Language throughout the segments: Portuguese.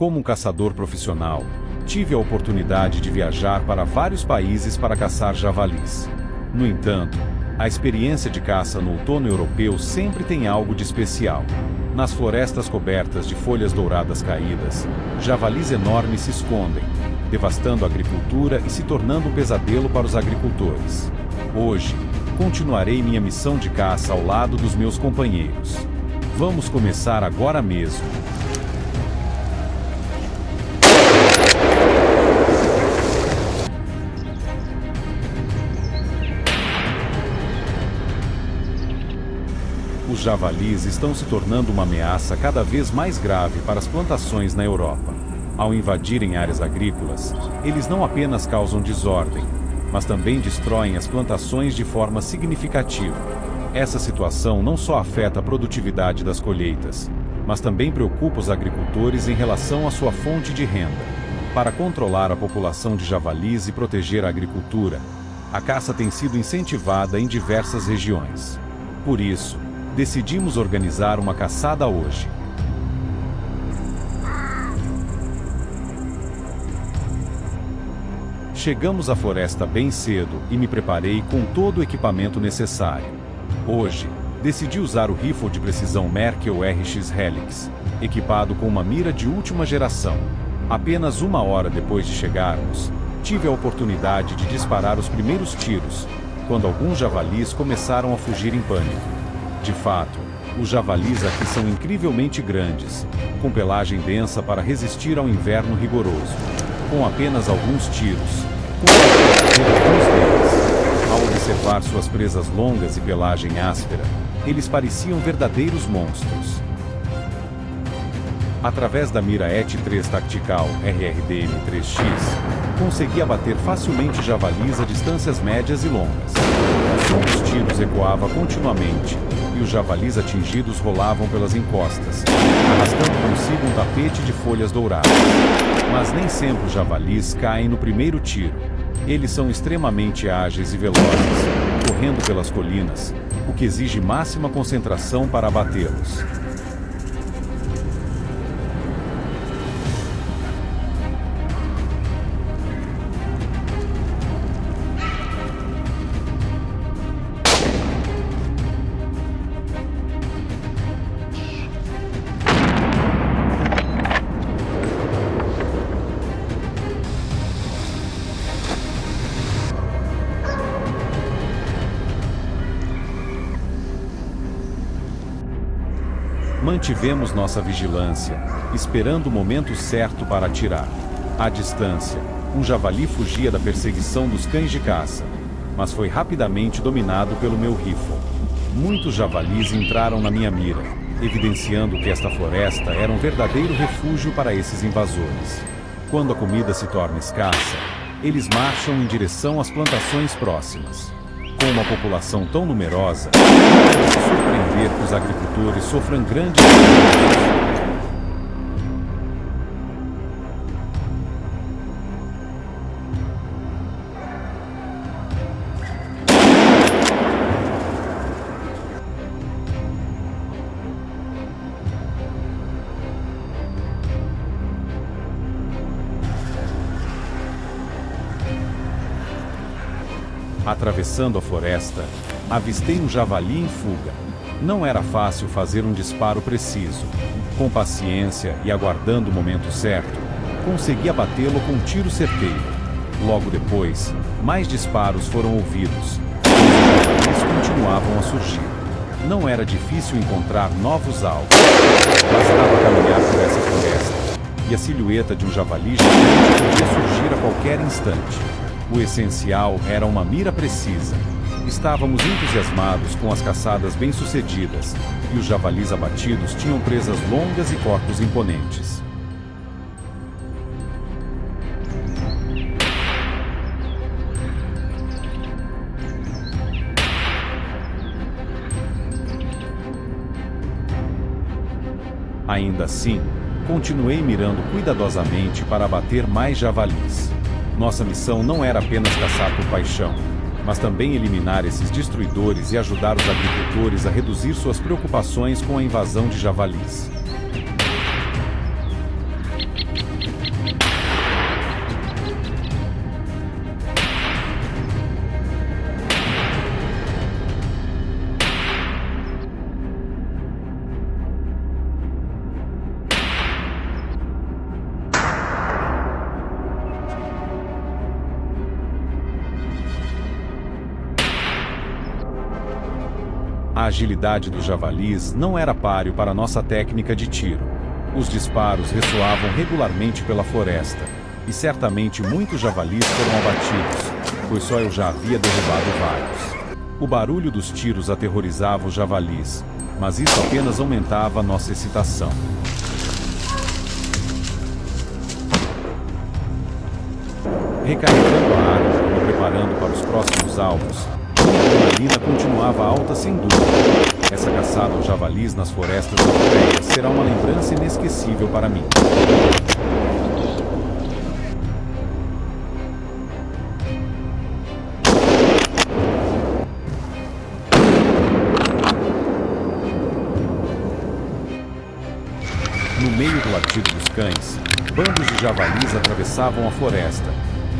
Como um caçador profissional, tive a oportunidade de viajar para vários países para caçar javalis. No entanto, a experiência de caça no outono europeu sempre tem algo de especial. Nas florestas cobertas de folhas douradas caídas, javalis enormes se escondem, devastando a agricultura e se tornando um pesadelo para os agricultores. Hoje, continuarei minha missão de caça ao lado dos meus companheiros. Vamos começar agora mesmo. Os javalis estão se tornando uma ameaça cada vez mais grave para as plantações na Europa. Ao invadirem áreas agrícolas, eles não apenas causam desordem, mas também destroem as plantações de forma significativa. Essa situação não só afeta a produtividade das colheitas, mas também preocupa os agricultores em relação à sua fonte de renda. Para controlar a população de javalis e proteger a agricultura, a caça tem sido incentivada em diversas regiões. Por isso, decidimos organizar uma caçada hoje. Chegamos à floresta bem cedo e me preparei com todo o equipamento necessário. Hoje, decidi usar o rifle de precisão Merkel RX Helix, equipado com uma mira de última geração. Apenas 1 hora depois de chegarmos, tive a oportunidade de disparar os primeiros tiros, quando alguns javalis começaram a fugir em pânico. De fato, os javalis aqui são incrivelmente grandes, com pelagem densa para resistir ao inverno rigoroso. Com apenas alguns tiros, consegui alguns deles. Ao observar suas presas longas e pelagem áspera, eles pareciam verdadeiros monstros. Através da mira ET-3 Tactical RRDM-3X, consegui abater facilmente javalis a distâncias médias e longas. O som dos tiros ecoava continuamente, e os javalis atingidos rolavam pelas encostas, arrastando consigo um tapete de folhas douradas. Mas nem sempre os javalis caem no primeiro tiro. Eles são extremamente ágeis e velozes, correndo pelas colinas, o que exige máxima concentração para abatê-los. Mantivemos nossa vigilância, esperando o momento certo para atirar. À distância, um javali fugia da perseguição dos cães de caça, mas foi rapidamente dominado pelo meu rifle. Muitos javalis entraram na minha mira, evidenciando que esta floresta era um verdadeiro refúgio para esses invasores. Quando a comida se torna escassa, eles marcham em direção às plantações próximas. Com uma população tão numerosa, não é de se surpreender que os agricultores sofram grandes prejuízos. Atravessando a floresta, avistei um javali em fuga. Não era fácil fazer um disparo preciso. Com paciência e aguardando o momento certo, consegui abatê-lo com um tiro certeiro. Logo depois, mais disparos foram ouvidos. Os javalis continuavam a surgir. Não era difícil encontrar novos alvos. Bastava caminhar por essa floresta, e a silhueta de um javali gigante podia surgir a qualquer instante. O essencial era uma mira precisa. Estávamos entusiasmados com as caçadas bem-sucedidas, e os javalis abatidos tinham presas longas e corpos imponentes. Ainda assim, continuei mirando cuidadosamente para abater mais javalis. Nossa missão não era apenas caçar por paixão, mas também eliminar esses destruidores e ajudar os agricultores a reduzir suas preocupações com a invasão de javalis. A agilidade dos javalis não era páreo para nossa técnica de tiro. Os disparos ressoavam regularmente pela floresta, e certamente muitos javalis foram abatidos, pois só eu já havia derrubado vários. O barulho dos tiros aterrorizava os javalis, mas isso apenas aumentava a nossa excitação. Recarregando a arma e me preparando para os próximos alvos, a adrenalina continuava alta sem dúvida. Essa caçada aos javalis nas florestas europeias será uma lembrança inesquecível para mim. No meio do latido dos cães, bandos de javalis atravessavam a floresta,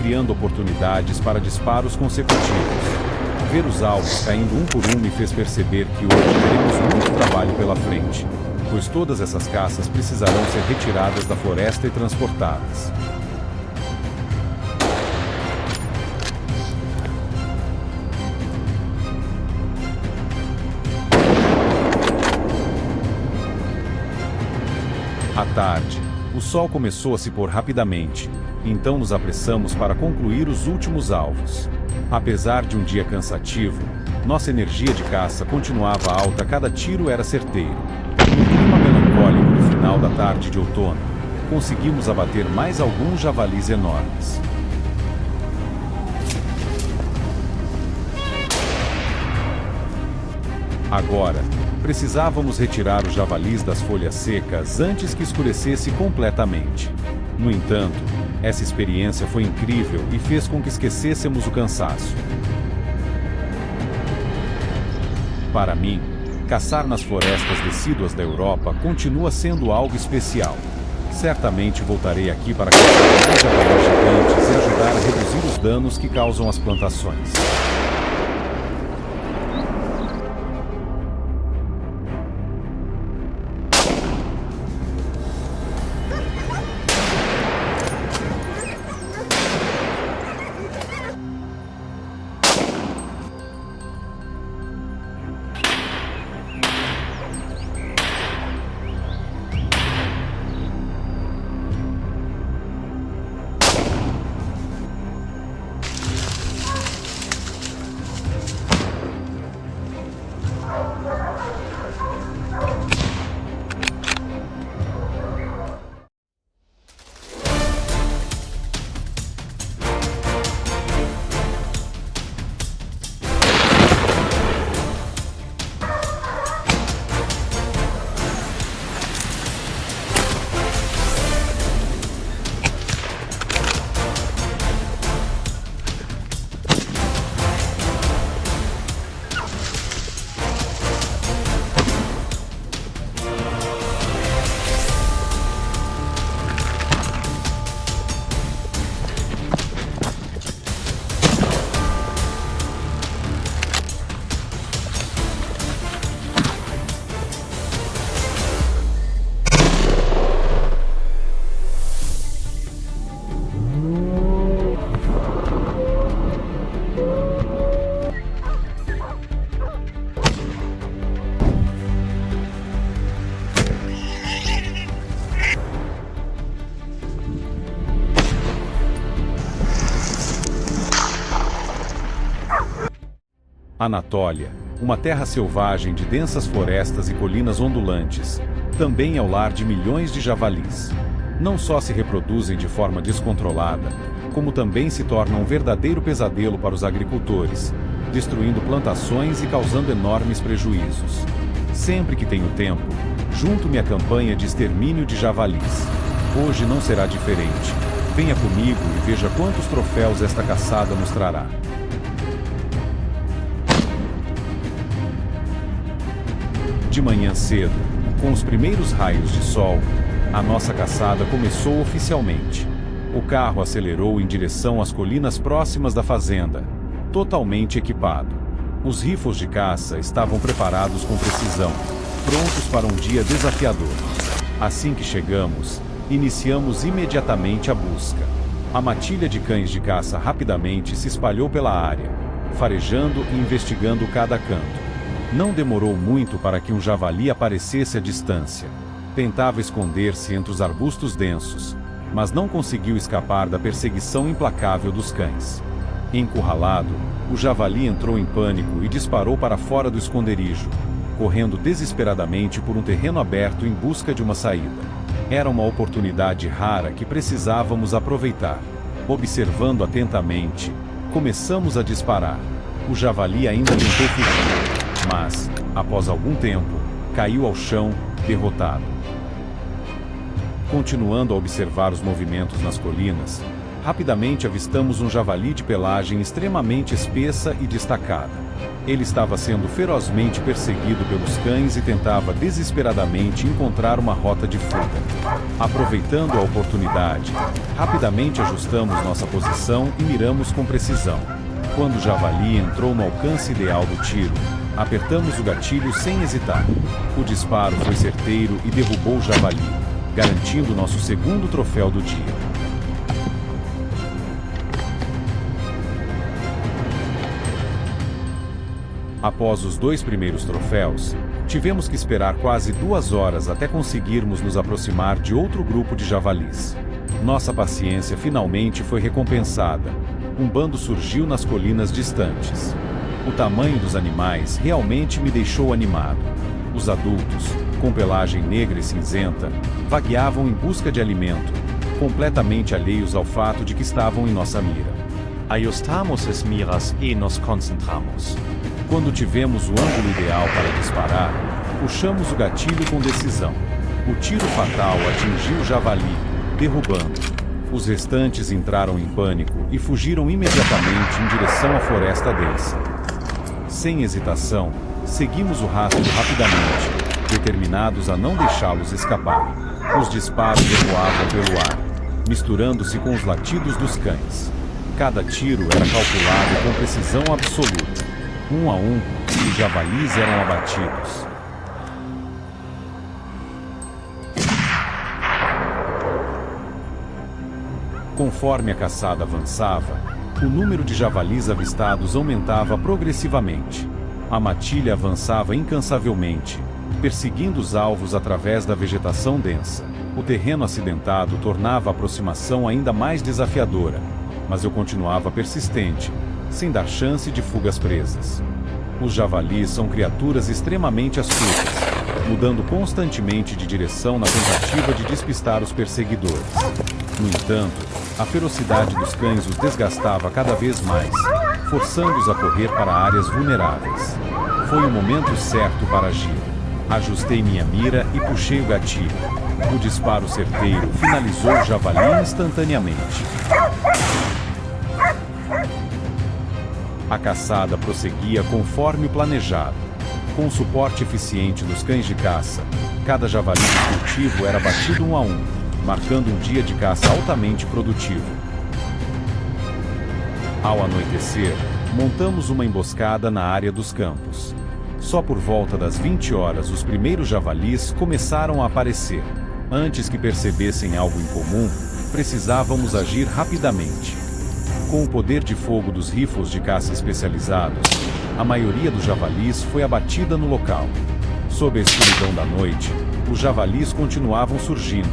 criando oportunidades para disparos consecutivos. Ver os alvos caindo um por um me fez perceber que hoje teremos muito trabalho pela frente, pois todas essas caças precisarão ser retiradas da floresta e transportadas. À tarde, o sol começou a se pôr rapidamente, então nos apressamos para concluir os últimos alvos. Apesar de um dia cansativo, nossa energia de caça continuava alta, cada tiro era certeiro. No clima melancólico do final da tarde de outono, conseguimos abater mais alguns javalis enormes. Agora, precisávamos retirar os javalis das folhas secas antes que escurecesse completamente. No entanto, essa experiência foi incrível e fez com que esquecêssemos o cansaço. Para mim, caçar nas florestas decíduas da Europa continua sendo algo especial. Certamente voltarei aqui para caçar mais javalis gigantes e ajudar a reduzir os danos que causam as plantações. Anatólia, uma terra selvagem de densas florestas e colinas ondulantes, também é o lar de milhões de javalis. Não só se reproduzem de forma descontrolada, como também se tornam um verdadeiro pesadelo para os agricultores, destruindo plantações e causando enormes prejuízos. Sempre que tenho tempo, junto-me à campanha de extermínio de javalis. Hoje não será diferente. Venha comigo e veja quantos troféus esta caçada nos trará. De manhã cedo, com os primeiros raios de sol, a nossa caçada começou oficialmente. O carro acelerou em direção às colinas próximas da fazenda, totalmente equipado. Os rifles de caça estavam preparados com precisão, prontos para um dia desafiador. Assim que chegamos, iniciamos imediatamente a busca. A matilha de cães de caça rapidamente se espalhou pela área, farejando e investigando cada canto. Não demorou muito para que um javali aparecesse à distância. Tentava esconder-se entre os arbustos densos, mas não conseguiu escapar da perseguição implacável dos cães. Encurralado, o javali entrou em pânico e disparou para fora do esconderijo, correndo desesperadamente por um terreno aberto em busca de uma saída. Era uma oportunidade rara que precisávamos aproveitar. Observando atentamente, começamos a disparar. O javali ainda tentou fugir, mas, após algum tempo, caiu ao chão, derrotado. Continuando a observar os movimentos nas colinas, rapidamente avistamos um javali de pelagem extremamente espessa e destacada. Ele estava sendo ferozmente perseguido pelos cães e tentava desesperadamente encontrar uma rota de fuga. Aproveitando a oportunidade, rapidamente ajustamos nossa posição e miramos com precisão. Quando o javali entrou no alcance ideal do tiro, apertamos o gatilho sem hesitar. O disparo foi certeiro e derrubou o javali, garantindo nosso segundo troféu do dia. Após os 2 primeiros troféus, tivemos que esperar quase 2 horas até conseguirmos nos aproximar de outro grupo de javalis. Nossa paciência finalmente foi recompensada. Um bando surgiu nas colinas distantes. O tamanho dos animais realmente me deixou animado. Os adultos, com pelagem negra e cinzenta, vagueavam em busca de alimento, completamente alheios ao fato de que estavam em nossa mira. Ajustamos as miras e nos concentramos. Quando tivemos o ângulo ideal para disparar, puxamos o gatilho com decisão. O tiro fatal atingiu o javali, derrubando. Os restantes entraram em pânico e fugiram imediatamente em direção à floresta densa. Sem hesitação, seguimos o rastro rapidamente, determinados a não deixá-los escapar. Os disparos ecoavam pelo ar, misturando-se com os latidos dos cães. Cada tiro era calculado com precisão absoluta. Um a um, os javalis eram abatidos. Conforme a caçada avançava, o número de javalis avistados aumentava progressivamente. A matilha avançava incansavelmente, perseguindo os alvos através da vegetação densa. O terreno acidentado tornava a aproximação ainda mais desafiadora, mas eu continuava persistente, sem dar chance de fugas presas. Os javalis são criaturas extremamente astutas, mudando constantemente de direção na tentativa de despistar os perseguidores. No entanto, a ferocidade dos cães os desgastava cada vez mais, forçando-os a correr para áreas vulneráveis. Foi o momento certo para agir. Ajustei minha mira e puxei o gatilho. O disparo certeiro finalizou o javali instantaneamente. A caçada prosseguia conforme o planejado. Com o suporte eficiente dos cães de caça, cada javali do cultivo era batido 1 a 1, marcando um dia de caça altamente produtivo. Ao anoitecer, montamos uma emboscada na área dos campos. Só por volta das 20 horas os primeiros javalis começaram a aparecer. Antes que percebessem algo incomum, precisávamos agir rapidamente. Com o poder de fogo dos rifles de caça especializados, a maioria dos javalis foi abatida no local. Sob a escuridão da noite, os javalis continuavam surgindo,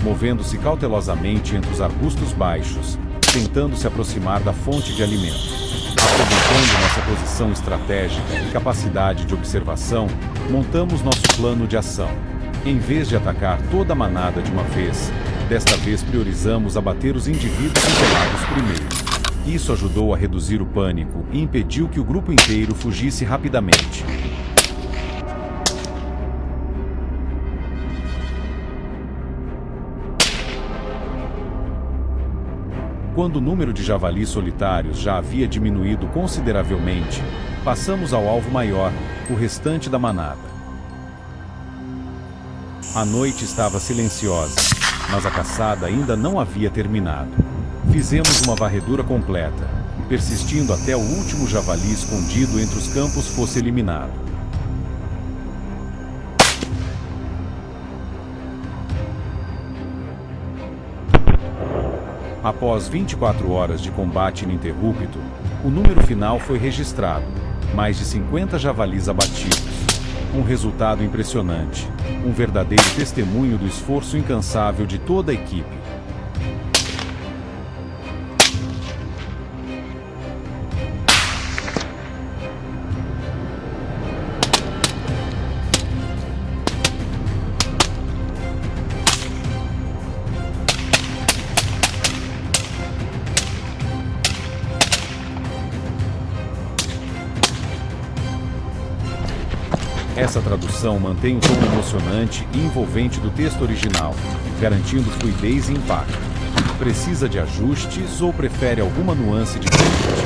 movendo-se cautelosamente entre os arbustos baixos, tentando se aproximar da fonte de alimento. Aproveitando nossa posição estratégica e capacidade de observação, montamos nosso plano de ação. Em vez de atacar toda a manada de uma vez, desta vez priorizamos abater os indivíduos isolados primeiro. Isso ajudou a reduzir o pânico e impediu que o grupo inteiro fugisse rapidamente. Quando o número de javalis solitários já havia diminuído consideravelmente, passamos ao alvo maior, o restante da manada. A noite estava silenciosa, mas a caçada ainda não havia terminado. Fizemos uma varredura completa, persistindo até o último javali escondido entre os campos fosse eliminado. Após 24 horas de combate ininterrupto, o número final foi registrado. mais de 50 javalis abatidos. Um resultado impressionante, um verdadeiro testemunho do esforço incansável de toda a equipe. Essa tradução mantém o tom emocionante e envolvente do texto original, garantindo fluidez e impacto. Precisa de ajustes ou prefere alguma nuance diferente?